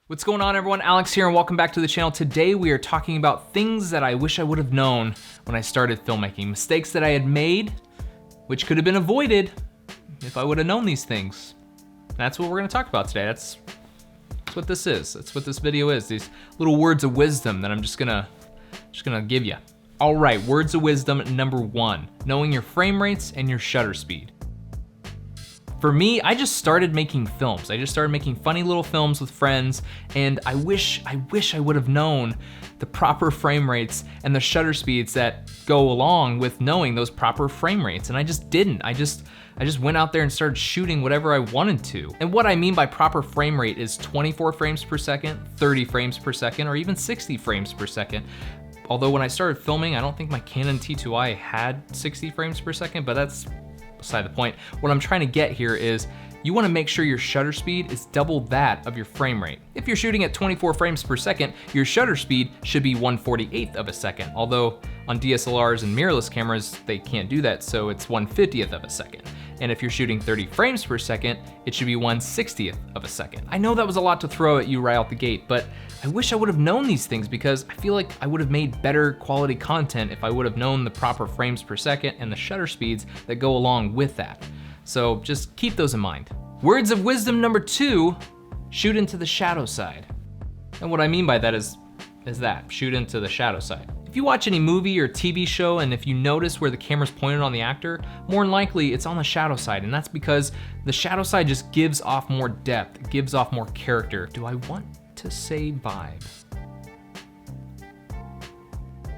What's going on, everyone? Alex here and welcome back to the channel. Today we are talking about things that I wish I would have known when I started filmmaking. Mistakes that I had made, which could have been avoided if I would have known these things. That's what we're gonna talk about today. That's what this is. That's what this video is. These little words of wisdom that I'm just gonna give you. All right, words of wisdom number 1, knowing your frame rates and your shutter speed. For me, I just started making films. I just started making funny little films with friends, and I wish I would have known the proper frame rates and the shutter speeds that go along with knowing those proper frame rates, and I just didn't. I just went out there and started shooting whatever I wanted to. And what I mean by proper frame rate is 24 frames per second, 30 frames per second, or even 60 frames per second. Although when I started filming, I don't think my Canon T2i had 60 frames per second, but that's beside the point. What I'm trying to get here is you wanna make sure your shutter speed is double that of your frame rate. If you're shooting at 24 frames per second, your shutter speed should be 1/48th of a second. Although on DSLRs and mirrorless cameras, they can't do that, so it's 1/50th of a second. And if you're shooting 30 frames per second, it should be 1/60th of a second. I know that was a lot to throw at you right out the gate, but I wish I would have known these things because I feel like I would have made better quality content if I would have known the proper frames per second and the shutter speeds that go along with that. So just keep those in mind. Words of wisdom number 2, shoot into the shadow side. And what I mean by that is that, shoot into the shadow side. If you watch any movie or TV show and if you notice where the camera's pointed on the actor, more than likely it's on the shadow side, and that's because the shadow side just gives off more depth, it gives off more character. Do I want to say vibe?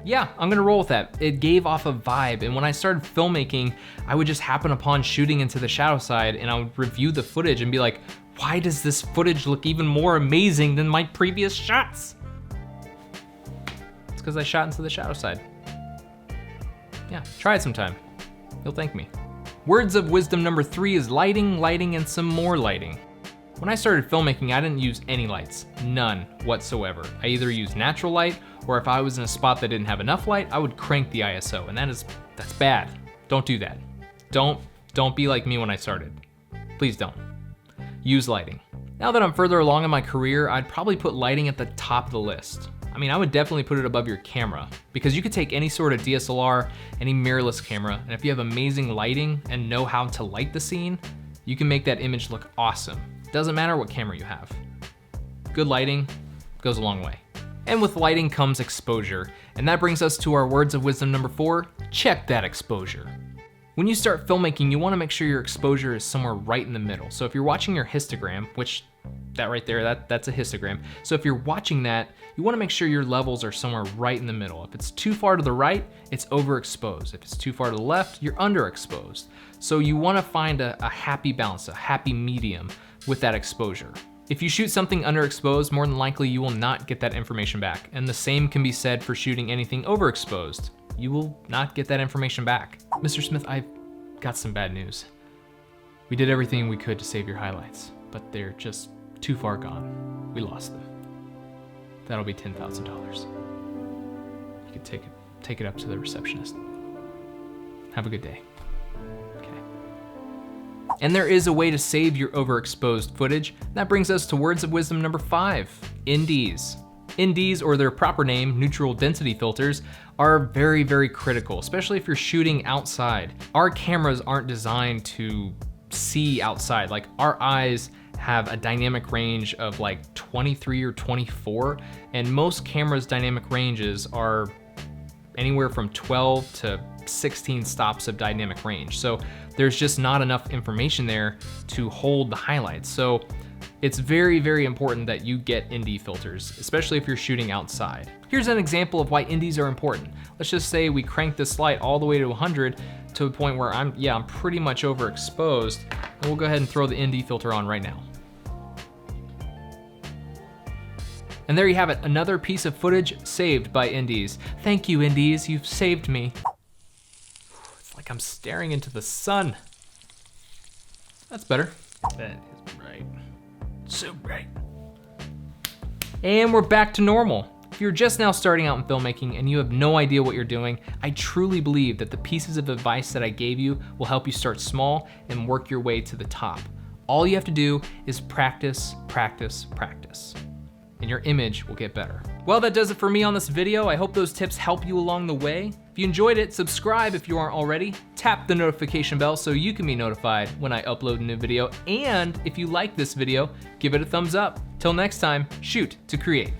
Yeah, I'm gonna roll with that. It gave off a vibe, and when I started filmmaking, I would just happen upon shooting into the shadow side and I would review the footage and be like, why does this footage look even more amazing than my previous shots? It's because I shot into the shadow side. Yeah, try it sometime. You'll thank me. Words of wisdom number 3 is lighting, lighting, and some more lighting. When I started filmmaking, I didn't use any lights, none whatsoever. I either used natural light, or if I was in a spot that didn't have enough light, I would crank the ISO, and that's bad. Don't do that. Don't be like me when I started. Please don't. Use lighting. Now that I'm further along in my career, I'd probably put lighting at the top of the list. I mean, I would definitely put it above your camera, because you could take any sort of DSLR, any mirrorless camera, and if you have amazing lighting and know how to light the scene, you can make that image look awesome. Doesn't matter what camera you have. Good lighting goes a long way. And with lighting comes exposure, and that brings us to our words of wisdom number 4, check that exposure. When you start filmmaking, you wanna make sure your exposure is somewhere right in the middle. So if you're watching your histogram, which that right there, that's a histogram. So if you're watching that, you wanna make sure your levels are somewhere right in the middle. If it's too far to the right, it's overexposed. If it's too far to the left, you're underexposed. So you wanna find a happy balance, a happy medium with that exposure. If you shoot something underexposed, more than likely you will not get that information back. And the same can be said for shooting anything overexposed. You will not get that information back. Mr. Smith, I've got some bad news. We did everything we could to save your highlights, but they're just too far gone. We lost them. That'll be $10,000. You could take it up to the receptionist. Have a good day. And there is a way to save your overexposed footage. That brings us to words of wisdom number 5, NDs. NDs, or their proper name, neutral density filters, are very, very critical, especially if you're shooting outside. Our cameras aren't designed to see outside. Like, our eyes have a dynamic range of like 23 or 24, and most cameras' dynamic ranges are anywhere from 12 to 16 stops of dynamic range. So there's just not enough information there to hold the highlights. So it's very, very important that you get ND filters, especially if you're shooting outside. Here's an example of why NDs are important. Let's just say we crank this light all the way to 100 to a point where I'm pretty much overexposed, and we'll go ahead and throw the ND filter on right now. And there you have it, another piece of footage saved by NDs. Thank you, NDs, you've saved me. It's like I'm staring into the sun. That's better. That is bright. So bright. And we're back to normal. If you're just now starting out in filmmaking and you have no idea what you're doing, I truly believe that the pieces of advice that I gave you will help you start small and work your way to the top. All you have to do is practice, practice, practice. and your image will get better. Well, that does it for me on this video. I hope those tips help you along the way. If you enjoyed it, subscribe if you aren't already. Tap the notification bell so you can be notified when I upload a new video. And if you like this video, give it a thumbs up. Till next time, shoot to create.